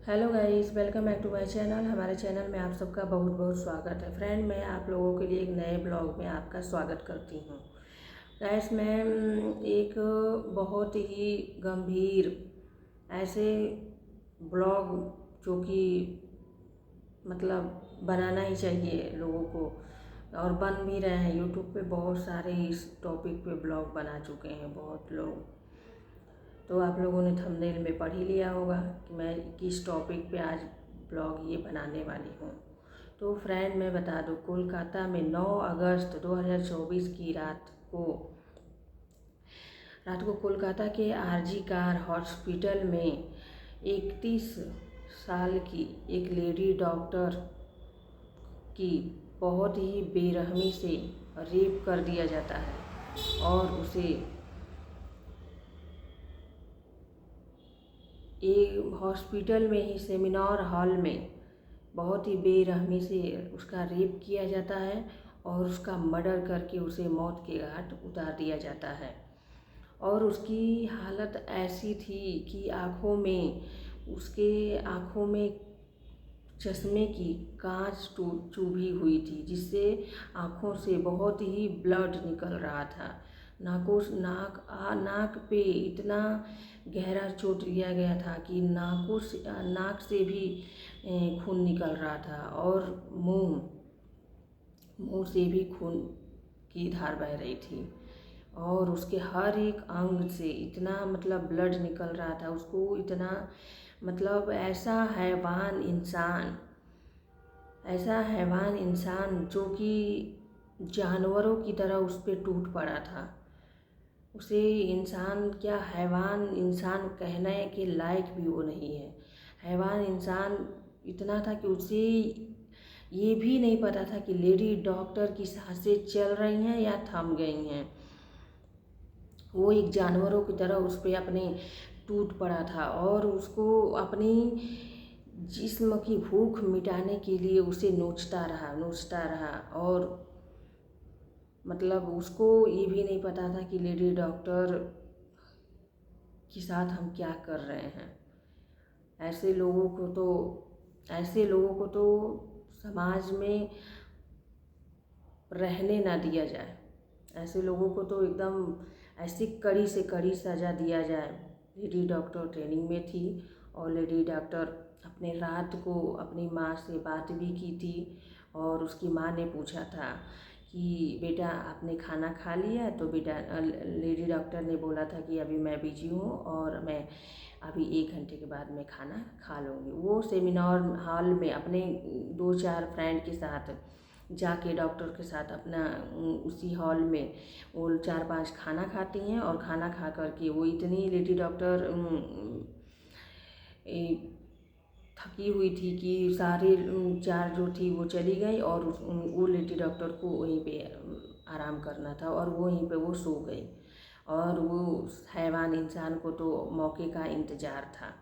Hello guys, welcome back to my channel. हमारे channel में आप सबका बहुत बहुत स्वागत है। फ्रेंड, मैं आप लोगों के लिए एक नए ब्लॉग में आपका स्वागत करती हूँ। गाइस, मैं एक बहुत ही गंभीर ऐसे ब्लॉग जो कि मतलब बनाना ही चाहिए लोगों को, और बन भी रहे हैं। यूट्यूब पे बहुत सारे इस टॉपिक पे ब्लॉग बना चुके हैं बहुत लोग। तो आप लोगों ने थंबनेल में पढ़ ही लिया होगा कि मैं किस टॉपिक पे आज ब्लॉग ये बनाने वाली हूँ। तो फ्रेंड, मैं बता दूँ, कोलकाता में 9 अगस्त 2024 की रात को कोलकाता के आरजी कार हॉस्पिटल में 31 साल की एक लेडी डॉक्टर की बहुत ही बेरहमी से रेप कर दिया जाता है और उसे एक हॉस्पिटल में ही सेमिनार हॉल में बहुत ही बेरहमी से उसका रेप किया जाता है और उसका मर्डर करके उसे मौत के घाट उतार दिया जाता है। और उसकी हालत ऐसी थी कि उसके आँखों में चश्मे की कांच चुभी हुई थी, जिससे आँखों से बहुत ही ब्लड निकल रहा था। नाक पे इतना गहरा चोट दिया गया था कि नाक से भी खून निकल रहा था, और मुंह से भी खून की धार बह रही थी। और उसके हर एक अंग से इतना मतलब ब्लड निकल रहा था। उसको इतना मतलब ऐसा हैवान इंसान जो कि जानवरों की तरह उस पर टूट पड़ा था। उसे इंसान क्या, हैवान इंसान कहने के लायक भी वो नहीं है। हैवान इंसान इतना था कि उसे ये भी नहीं पता था कि लेडी डॉक्टर की सांसें चल रही हैं या थम गई हैं। वो एक जानवरों की तरह उस पर अपने टूट पड़ा था, और उसको अपनी जिस्म की भूख मिटाने के लिए उसे नोचता रहा। और मतलब उसको ये भी नहीं पता था कि लेडी डॉक्टर के साथ हम क्या कर रहे हैं। ऐसे लोगों को तो समाज में रहने ना दिया जाए। ऐसे लोगों को तो एकदम ऐसी कड़ी से कड़ी सज़ा दिया जाए। लेडी डॉक्टर ट्रेनिंग में थी, और लेडी डॉक्टर अपने रात को अपनी माँ से बात भी की थी, और उसकी माँ ने पूछा था कि बेटा आपने खाना खा लिया? तो बेटा लेडी डॉक्टर ने बोला था कि अभी मैं बिजी हूँ और मैं अभी 1 घंटे के बाद मैं खाना खा लूँगी। वो सेमिनार हॉल में अपने 2-4 फ्रेंड के साथ जाके डॉक्टर के साथ अपना उसी हॉल में वो 4-5 खाना खाती हैं, और खाना खा कर के वो इतनी लेडी डॉक्टर थकी हुई थी कि सारे 4 जो थी वो चली गई, और वो लेडी डॉक्टर को वहीं पे आराम करना था, और वो वहीं पे वो सो गई। और वो हैवान इंसान को तो मौके का इंतज़ार था।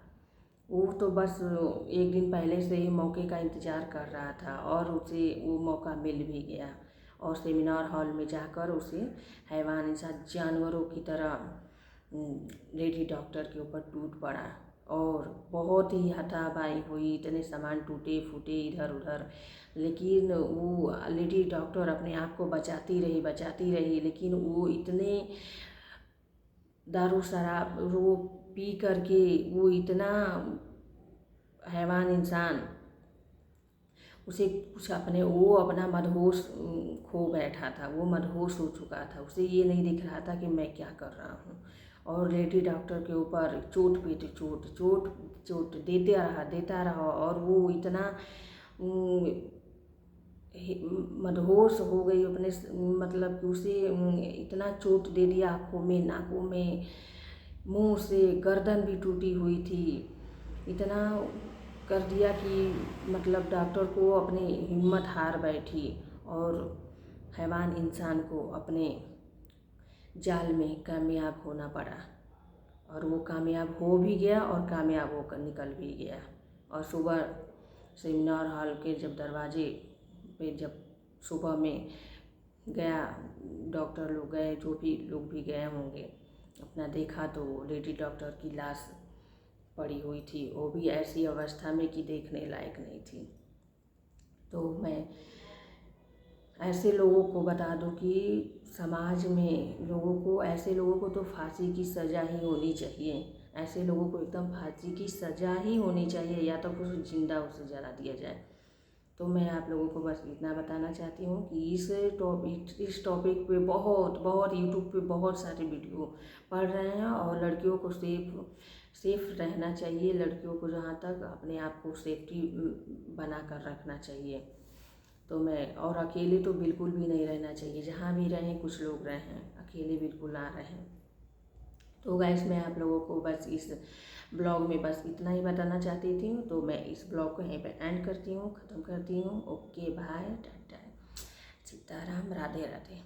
वो तो बस 1 दिन पहले से ही मौके का इंतज़ार कर रहा था, और उसे वो मौका मिल भी गया, और सेमिनार हॉल में जाकर उसे हैवान इंसान जानवरों की तरह लेडी डॉक्टर के ऊपर टूट पड़ा, और बहुत ही हाथापाई हुई। इतने सामान टूटे फूटे इधर उधर, लेकिन वो लेडी डॉक्टर अपने आप को बचाती रही। लेकिन वो इतने दारू शराब वो पी करके वो इतना हैवान इंसान उसे कुछ अपना मदहोश खो बैठा था। वो मदहोश हो चुका था। उसे ये नहीं दिख रहा था कि मैं क्या कर रहा हूँ। और लेडी डॉक्टर के ऊपर चोट पे चोट देता रहा, और वो इतना मदहोश हो गई अपने मतलब कि उसे इतना चोट दे दिया आँखों में, नाकों में, मुंह से, गर्दन भी टूटी हुई थी। इतना कर दिया कि मतलब डॉक्टर को अपनी हिम्मत हार बैठी, और हैवान इंसान को अपने जाल में कामयाब होना पड़ा। और वो कामयाब हो भी गया, और कामयाब होकर निकल भी गया। और सुबह सेमिनार हॉल के जब दरवाजे पे जब सुबह में गया, डॉक्टर लोग गए, जो भी लोग भी गए होंगे, अपना देखा तो लेडी डॉक्टर की लाश पड़ी हुई थी, वो भी ऐसी अवस्था में कि देखने लायक नहीं थी। तो मैं ऐसे लोगों को बता दूं कि समाज में लोगों को, ऐसे लोगों को तो फांसी की सज़ा ही होनी चाहिए। ऐसे लोगों को एकदम फांसी की सज़ा ही होनी चाहिए, या तो फिर जिंदा उसे जला दिया जाए। तो मैं आप लोगों को बस इतना बताना चाहती हूँ कि इस टॉपिक पे बहुत यूट्यूब पे बहुत सारे वीडियो पढ़ रहे हैं, और लड़कियों को सेफ रहना चाहिए। लड़कियों को जहाँ तक अपने आप को सेफ्टी बना कर रखना चाहिए। तो मैं, और अकेले तो बिल्कुल भी नहीं रहना चाहिए। जहाँ भी रहें, कुछ लोग रहें, अकेले बिल्कुल ना रहें। तो गाइस, मैं आप लोगों को बस इस ब्लॉग में बस इतना ही बताना चाहती थी। तो मैं इस ब्लॉग को यहीं पे एंड करती हूँ, ख़त्म करती हूँ। Okay, bye, tata, Sitaram, Radhe Radhe.